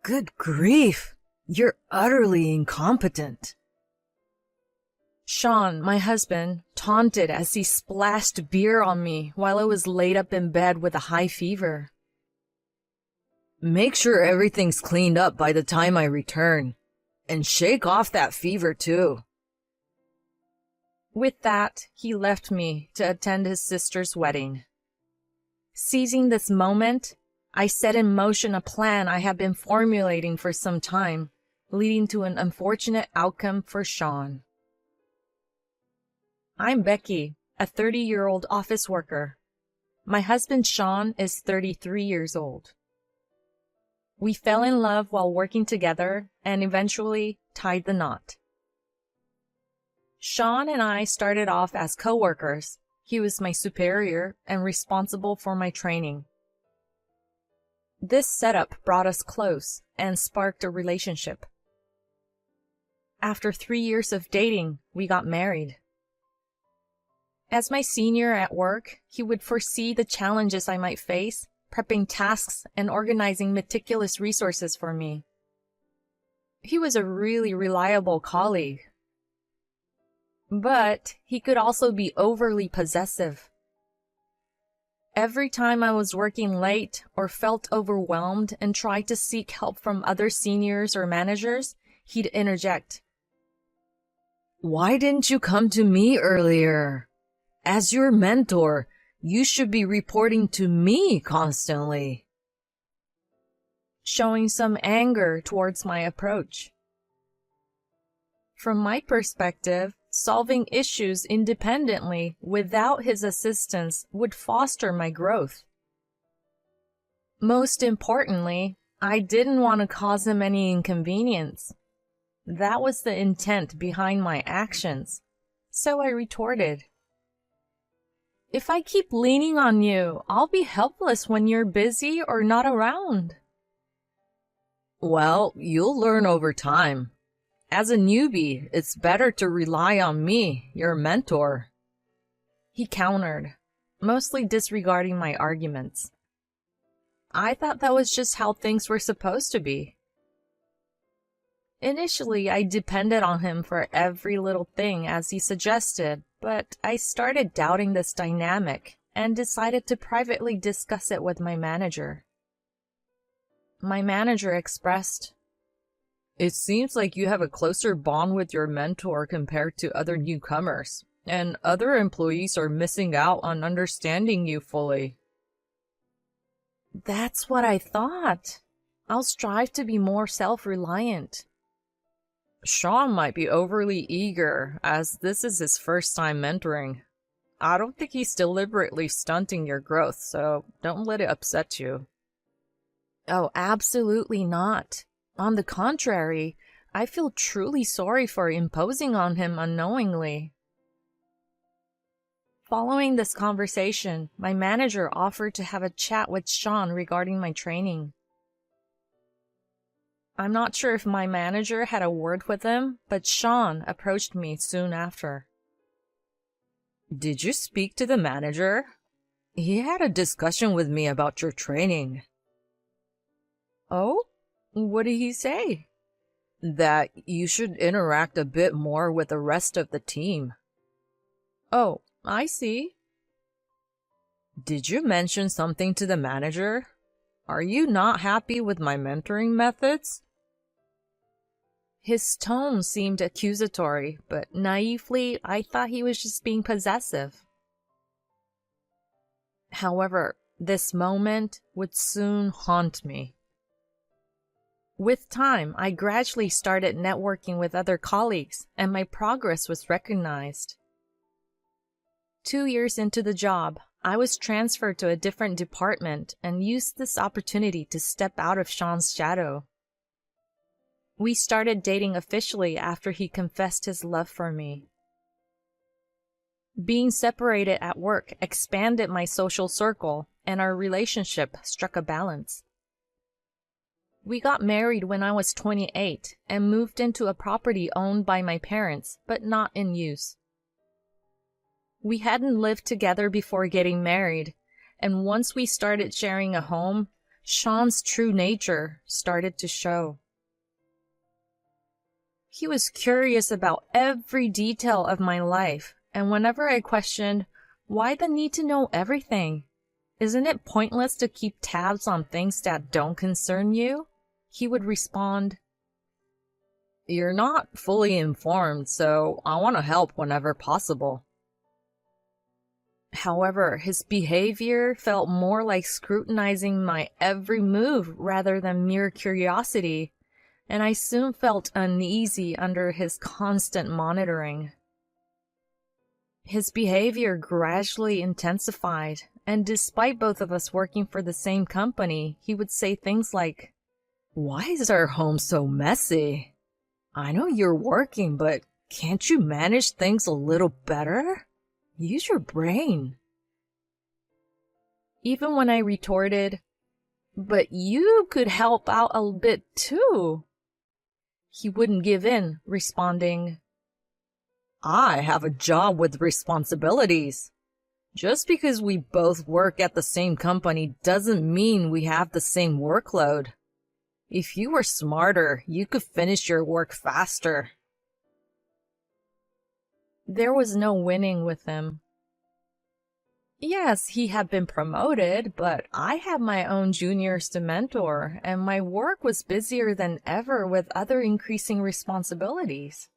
Good grief! You're utterly incompetent. Sean, my husband, taunted as he splashed beer on me while I was laid up in bed with a high fever. Make sure everything's cleaned up by the time I return. And shake off that fever, too. With that, he left me to attend his sister's wedding. Seizing this moment, I set in motion a plan I had been formulating for some time, leading to an unfortunate outcome for Sean. I'm Becky, a 30-year-old office worker. My husband Sean is 33 years old. We fell in love while working together and eventually tied the knot. Sean and I started off as co-workers. He was my superior and responsible for my training. This setup brought us close and sparked a relationship. After 3 years of dating, we got married. As my senior at work, he would foresee the challenges I might face, prepping tasks and organizing meticulous resources for me. He was a really reliable colleague. But he could also be overly possessive. Every time I was working late or felt overwhelmed and tried to seek help from other seniors or managers, he'd interject. Why didn't you come to me earlier? As your mentor, you should be reporting to me constantly. Showing some anger towards my approach. From my perspective, solving issues independently without his assistance would foster my growth. Most importantly, I didn't want to cause him any inconvenience. That was the intent behind my actions. So I retorted. If I keep leaning on you, I'll be helpless when you're busy or not around. Well, you'll learn over time. As a newbie, it's better to rely on me, your mentor. He countered, mostly disregarding my arguments. I thought that was just how things were supposed to be. Initially, I depended on him for every little thing as he suggested, but I started doubting this dynamic and decided to privately discuss it with my manager. My manager expressed, It seems like you have a closer bond with your mentor compared to other newcomers, and other employees are missing out on understanding you fully. That's what I thought. I'll strive to be more self-reliant. Sean might be overly eager, as this is his first time mentoring. I don't think he's deliberately stunting your growth, so don't let it upset you. Oh, absolutely not. On the contrary, I feel truly sorry for imposing on him unknowingly. Following this conversation, my manager offered to have a chat with Sean regarding my training. I'm not sure if my manager had a word with him, but Sean approached me soon after. Did you speak to the manager? He had a discussion with me about your training. Oh? What did he say? That you should interact a bit more with the rest of the team. Oh, I see. Did you mention something to the manager? Are you not happy with my mentoring methods? His tone seemed accusatory, but naively, I thought he was just being possessive. However, this moment would soon haunt me. With time, I gradually started networking with other colleagues, and my progress was recognized. 2 years into the job, I was transferred to a different department and used this opportunity to step out of Sean's shadow. We started dating officially after he confessed his love for me. Being separated at work expanded my social circle, and our relationship struck a balance. We got married when I was 28 and moved into a property owned by my parents, but not in use. We hadn't lived together before getting married, and once we started sharing a home, Sean's true nature started to show. He was curious about every detail of my life, and whenever I questioned, why the need to know everything? Isn't it pointless to keep tabs on things that don't concern you? He would respond, "You're not fully informed, so I want to help whenever possible." However, his behavior felt more like scrutinizing my every move rather than mere curiosity, and I soon felt uneasy under his constant monitoring. His behavior gradually intensified, and despite both of us working for the same company, he would say things like, "Why is our home so messy? I know you're working, but can't you manage things a little better? Use your brain." Even when I retorted, "But you could help out a bit too," he wouldn't give in, responding, "I have a job with responsibilities. Just because we both work at the same company doesn't mean we have the same workload. If you were smarter, you could finish your work faster." There was no winning with him. Yes, he had been promoted, but I had my own juniors to mentor, and my work was busier than ever with other increasing responsibilities.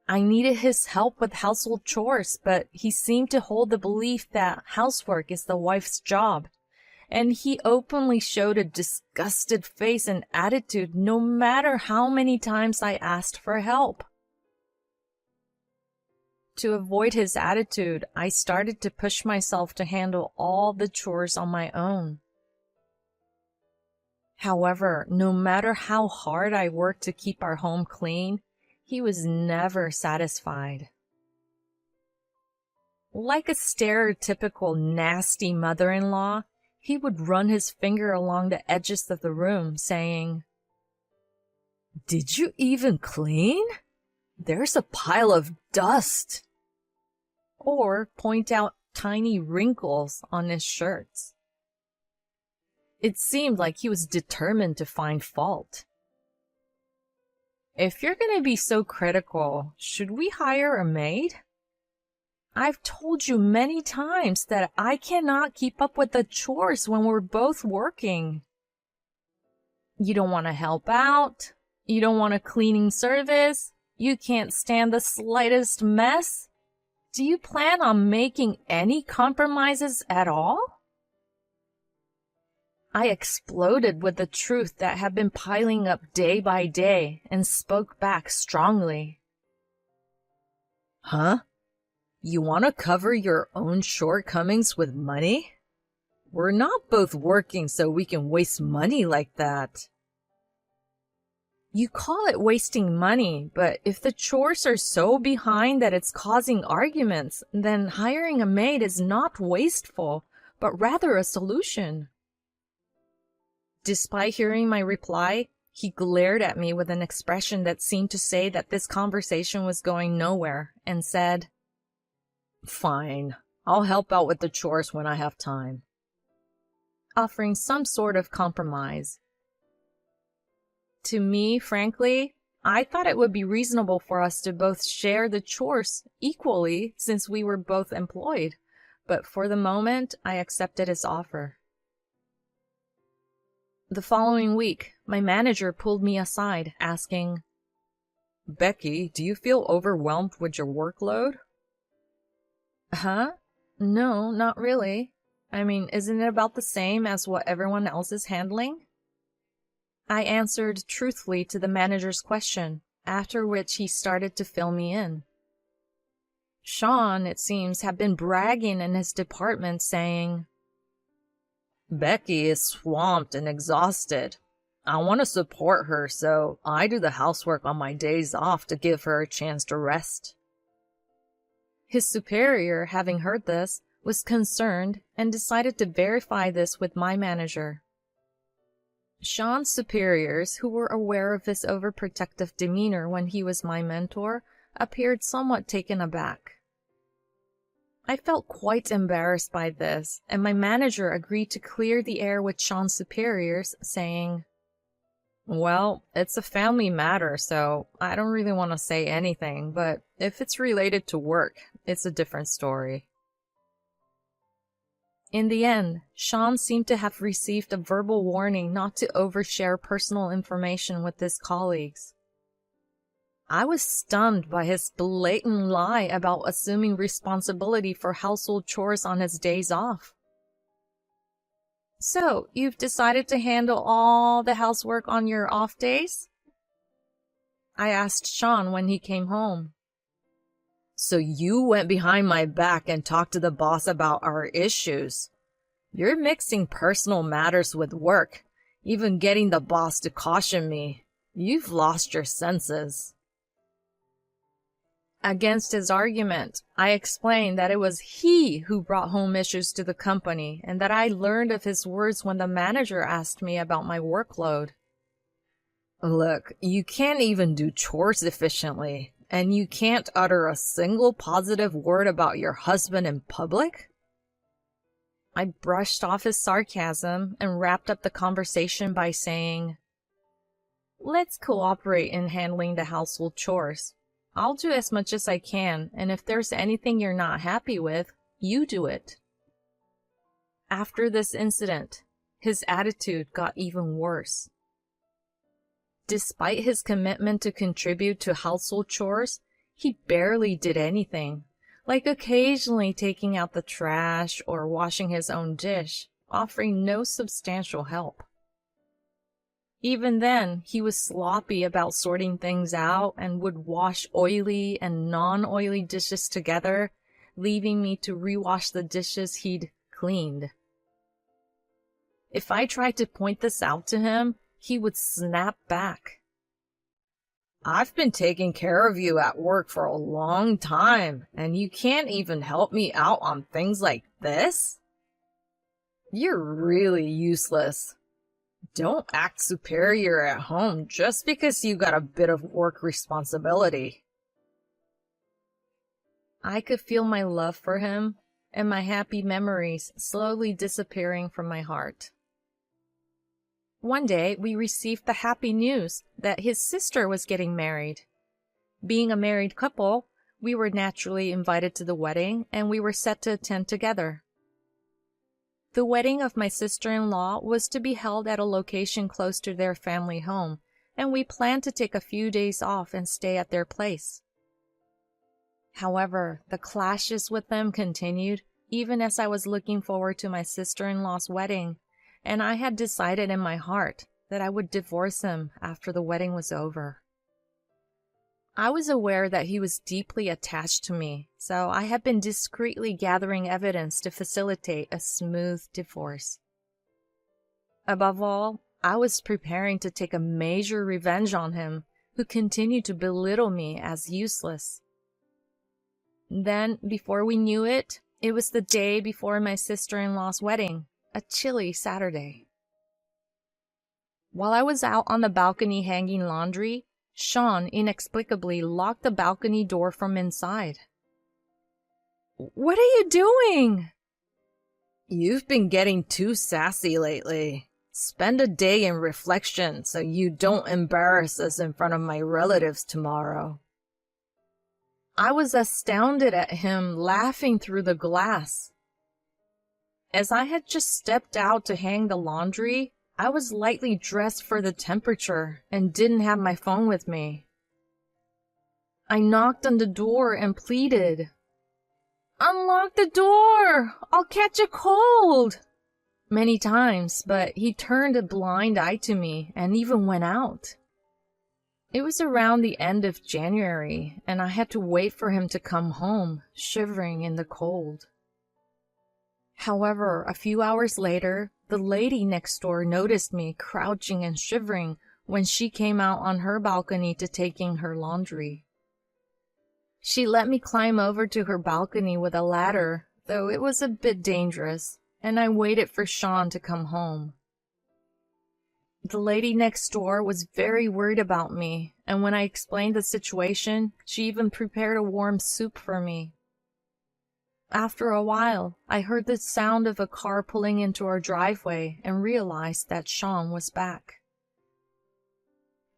I needed his help with household chores, but he seemed to hold the belief that housework is the wife's job, and he openly showed a disgusted face and attitude no matter how many times I asked for help. To avoid his attitude, I started to push myself to handle all the chores on my own. However, no matter how hard I worked to keep our home clean, he was never satisfied. Like a stereotypical nasty mother-in-law, he would run his finger along the edges of the room, saying, "Did you even clean? There's a pile of dust." Or point out tiny wrinkles on his shirts. It seemed like he was determined to find fault. "If you're going to be so critical, should we hire a maid? I've told you many times that I cannot keep up with the chores when we're both working. You don't want to help out? You don't want a cleaning service? You can't stand the slightest mess? Do you plan on making any compromises at all?" I exploded with the truth that had been piling up day by day and spoke back strongly. "Huh? You want to cover your own shortcomings with money? We're not both working so we can waste money like that." You call it wasting money, but if the chores are so behind that it's causing arguments, then hiring a maid is not wasteful, but rather a solution. Despite hearing my reply, he glared at me with an expression that seemed to say that this conversation was going nowhere, and said, "Fine, I'll help out with the chores when I have time," offering some sort of compromise. To me, frankly, I thought it would be reasonable for us to both share the chores equally since we were both employed, but for the moment, I accepted his offer. The following week, my manager pulled me aside, asking, "Becky, do you feel overwhelmed with your workload?" "Huh? No, not really. I mean, isn't it about the same as what everyone else is handling?" I answered truthfully to the manager's question, after which he started to fill me in. Sean, it seems, had been bragging in his department, saying, "Becky is swamped and exhausted. I want to support her, so I do the housework on my days off to give her a chance to rest." His superior, having heard this, was concerned and decided to verify this with my manager. Sean's superiors, who were aware of his overprotective demeanor when he was my mentor, appeared somewhat taken aback. I felt quite embarrassed by this, and my manager agreed to clear the air with Sean's superiors, saying, "Well, it's a family matter, so I don't really want to say anything, but if it's related to work, it's a different story." In the end, Sean seemed to have received a verbal warning not to overshare personal information with his colleagues. I was stunned by his blatant lie about assuming responsibility for household chores on his days off. "So, you've decided to handle all the housework on your off days?" I asked Sean when he came home. "So you went behind my back and talked to the boss about our issues. You're mixing personal matters with work, even getting the boss to caution me. You've lost your senses." Against his argument, I explained that it was he who brought home issues to the company and that I learned of his words when the manager asked me about my workload. "Look, you can't even do chores efficiently, and you can't utter a single positive word about your husband in public?" I brushed off his sarcasm and wrapped up the conversation by saying, "Let's cooperate in handling the household chores. I'll do as much as I can, and if there's anything you're not happy with, you do it." After this incident, his attitude got even worse. Despite his commitment to contribute to household chores, he barely did anything, like occasionally taking out the trash or washing his own dish, offering no substantial help. Even then, he was sloppy about sorting things out and would wash oily and non-oily dishes together, leaving me to rewash the dishes he'd cleaned. If I tried to point this out to him, he would snap back. "I've been taking care of you at work for a long time, and you can't even help me out on things like this? You're really useless. Don't act superior at home just because you got a bit of work responsibility." I could feel my love for him and my happy memories slowly disappearing from my heart. One day, we received the happy news that his sister was getting married. Being a married couple, we were naturally invited to the wedding, and we were set to attend together. The wedding of my sister-in-law was to be held at a location close to their family home, and we planned to take a few days off and stay at their place. However, the clashes with them continued even as I was looking forward to my sister-in-law's wedding, and I had decided in my heart that I would divorce him after the wedding was over. I was aware that he was deeply attached to me, so I had been discreetly gathering evidence to facilitate a smooth divorce. Above all, I was preparing to take a major revenge on him, who continued to belittle me as useless. Then, before we knew it, it was the day before my sister-in-law's wedding, a chilly Saturday. While I was out on the balcony hanging laundry, Sean inexplicably locked the balcony door from inside. "What are you doing?" "You've been getting too sassy lately. Spend a day in reflection so you don't embarrass us in front of my relatives tomorrow." I was astounded at him laughing through the glass. As I had just stepped out to hang the laundry, I was lightly dressed for the temperature and didn't have my phone with me. I knocked on the door and pleaded, "Unlock the door! I'll catch a cold!" many times, but he turned a blind eye to me and even went out. It was around the end of January, and I had to wait for him to come home, shivering in the cold. However, a few hours later, the lady next door noticed me crouching and shivering when she came out on her balcony to taking her laundry. She let me climb over to her balcony with a ladder, though it was a bit dangerous, and I waited for Sean to come home. The lady next door was very worried about me, and when I explained the situation, she even prepared a warm soup for me. After a while, I heard the sound of a car pulling into our driveway and realized that Sean was back.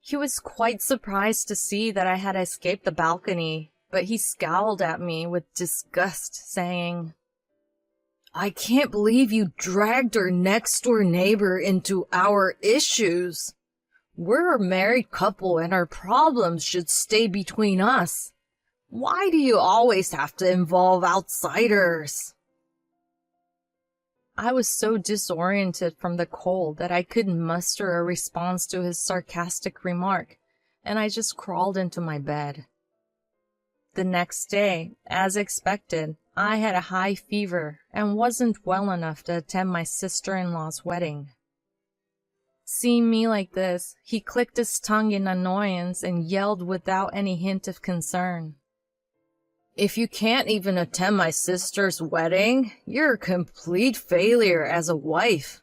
He was quite surprised to see that I had escaped the balcony, but he scowled at me with disgust, saying, "I can't believe you dragged our next-door neighbor into our issues. We're a married couple and our problems should stay between us. Why do you always have to involve outsiders?" I was so disoriented from the cold that I couldn't muster a response to his sarcastic remark, and I just crawled into my bed. The next day, as expected, I had a high fever and wasn't well enough to attend my sister-in-law's wedding. Seeing me like this, he clicked his tongue in annoyance and yelled without any hint of concern, "If you can't even attend my sister's wedding, you're a complete failure as a wife.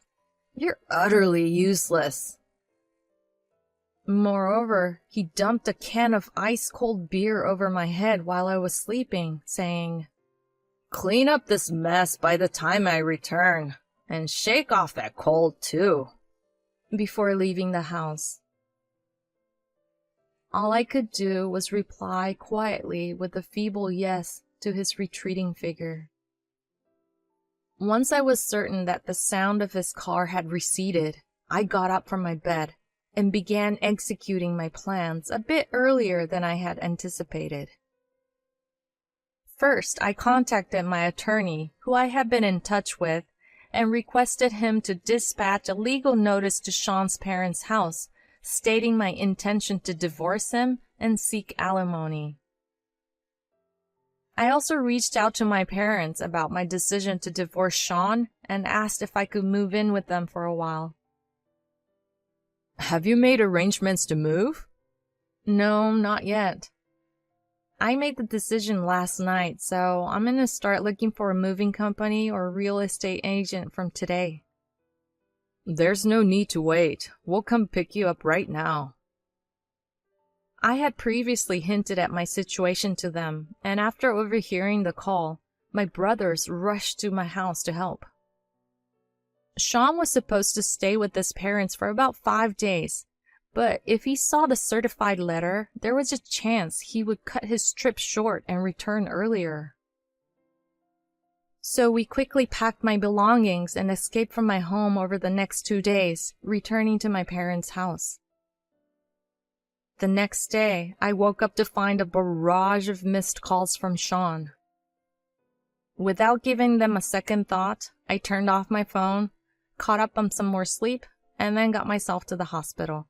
You're utterly useless." Moreover, he dumped a can of ice-cold beer over my head while I was sleeping, saying, "Clean up this mess by the time I return, and shake off that cold too," before leaving the house. All I could do was reply quietly with a feeble yes to his retreating figure. Once I was certain that the sound of his car had receded, I got up from my bed and began executing my plans a bit earlier than I had anticipated. First, I contacted my attorney, who I had been in touch with, and requested him to dispatch a legal notice to Sean's parents' house, stating my intention to divorce him and seek alimony. I also reached out to my parents about my decision to divorce Sean and asked if I could move in with them for a while. "Have you made arrangements to move?" "No, not yet. I made the decision last night, so I'm going to start looking for a moving company or real estate agent from today." "There's no need to wait. We'll come pick you up right now." I had previously hinted at my situation to them, and after overhearing the call, my brothers rushed to my house to help. Sean was supposed to stay with his parents for about 5 days, but if he saw the certified letter, there was a chance he would cut his trip short and return earlier. So we quickly packed my belongings and escaped from my home over the next 2 days, returning to my parents' house. The next day, I woke up to find a barrage of missed calls from Sean. Without giving them a second thought, I turned off my phone, caught up on some more sleep, and then got myself to the hospital.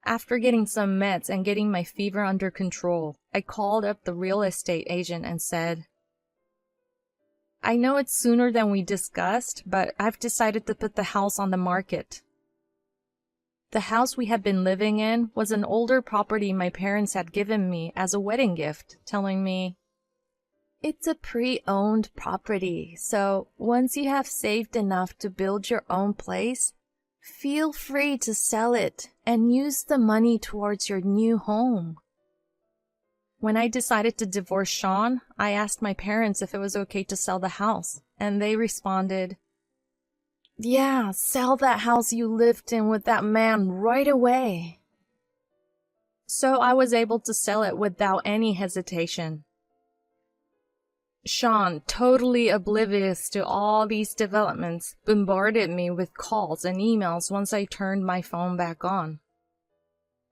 After getting some meds and getting my fever under control, I called up the real estate agent and said, "I know it's sooner than we discussed, but I've decided to put the house on the market." The house we had been living in was an older property my parents had given me as a wedding gift, telling me, "It's a pre-owned property, so once you have saved enough to build your own place, feel free to sell it and use the money towards your new home." When I decided to divorce Sean, I asked my parents if it was okay to sell the house, and they responded, "Yeah, sell that house you lived in with that man right away." So I was able to sell it without any hesitation. Sean, totally oblivious to all these developments, bombarded me with calls and emails once I turned my phone back on.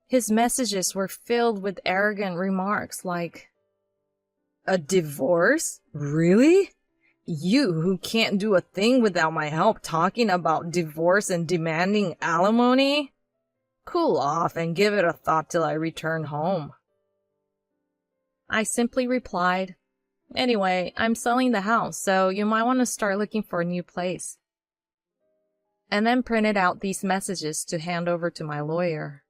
His messages were filled with arrogant remarks like, "A divorce? Really? You who can't do a thing without my help talking about divorce and demanding alimony? Cool off and give it a thought till I return home." I simply replied, "Anyway, I'm selling the house, so you might want to start looking for a new place," and then printed out these messages to hand over to my lawyer.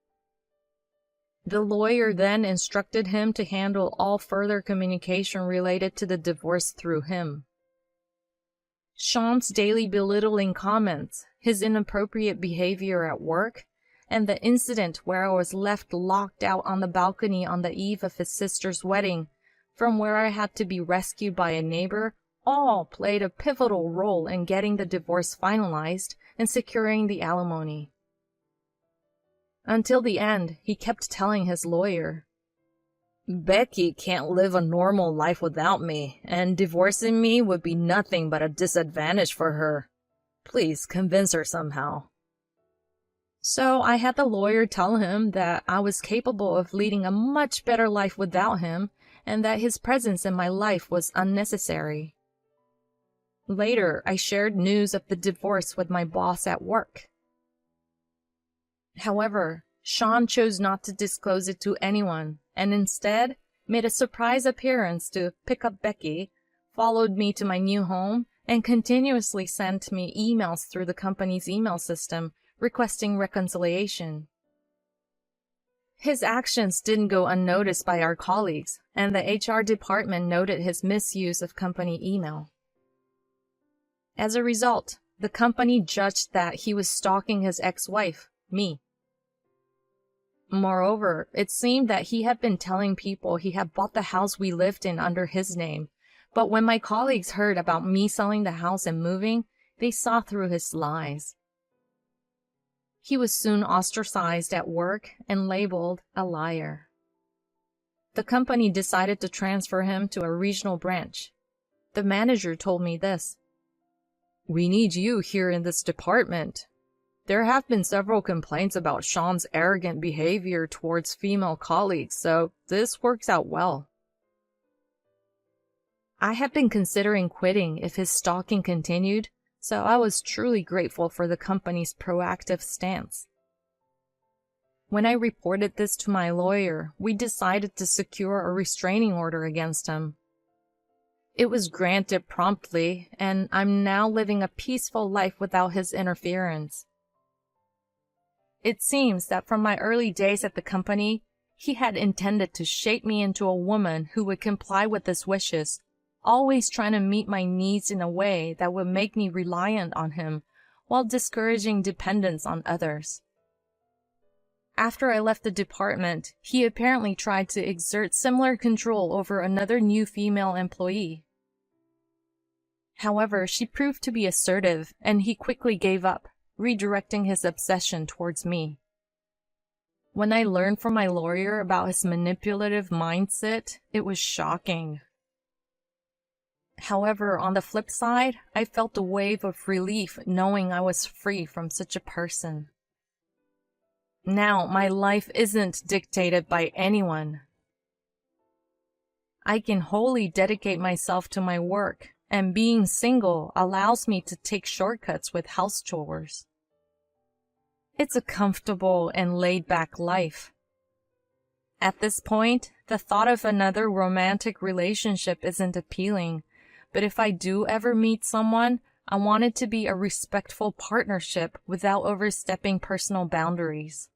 The lawyer then instructed him to handle all further communication related to the divorce through him. Sean's daily belittling comments, his inappropriate behavior at work, and the incident where I was left locked out on the balcony on the eve of his sister's wedding from where I had to be rescued by a neighbor, all played a pivotal role in getting the divorce finalized and securing the alimony. Until the end, he kept telling his lawyer, "Becky can't live a normal life without me, and divorcing me would be nothing but a disadvantage for her. Please convince her somehow." So I had the lawyer tell him that I was capable of leading a much better life without him, and that his presence in my life was unnecessary. Later, I shared news of the divorce with my boss at work. However, Sean chose not to disclose it to anyone, and instead made a surprise appearance to pick up Becky, followed me to my new home, and continuously sent me emails through the company's email system requesting reconciliation. His actions didn't go unnoticed by our colleagues, and the HR department noted his misuse of company email. As a result, the company judged that he was stalking his ex-wife, me. Moreover, it seemed that he had been telling people he had bought the house we lived in under his name, but when my colleagues heard about me selling the house and moving, they saw through his lies. He was soon ostracized at work and labeled a liar. The company decided to transfer him to a regional branch. The manager told me this: "We need you here in this department. There have been several complaints about Sean's arrogant behavior towards female colleagues, so this works out well." I had been considering quitting if his stalking continued, so I was truly grateful for the company's proactive stance. When I reported this to my lawyer, we decided to secure a restraining order against him. It was granted promptly, and I'm now living a peaceful life without his interference. It seems that from my early days at the company, he had intended to shape me into a woman who would comply with his wishes, always trying to meet my needs in a way that would make me reliant on him, while discouraging dependence on others. After I left the department, he apparently tried to exert similar control over another new female employee. However, she proved to be assertive, and he quickly gave up, redirecting his obsession towards me. When I learned from my lawyer about his manipulative mindset, it was shocking. However, on the flip side, I felt a wave of relief knowing I was free from such a person. Now, my life isn't dictated by anyone. I can wholly dedicate myself to my work, and being single allows me to take shortcuts with house chores. It's a comfortable and laid-back life. At this point, the thought of another romantic relationship isn't appealing, but if I do ever meet someone, I want it to be a respectful partnership without overstepping personal boundaries.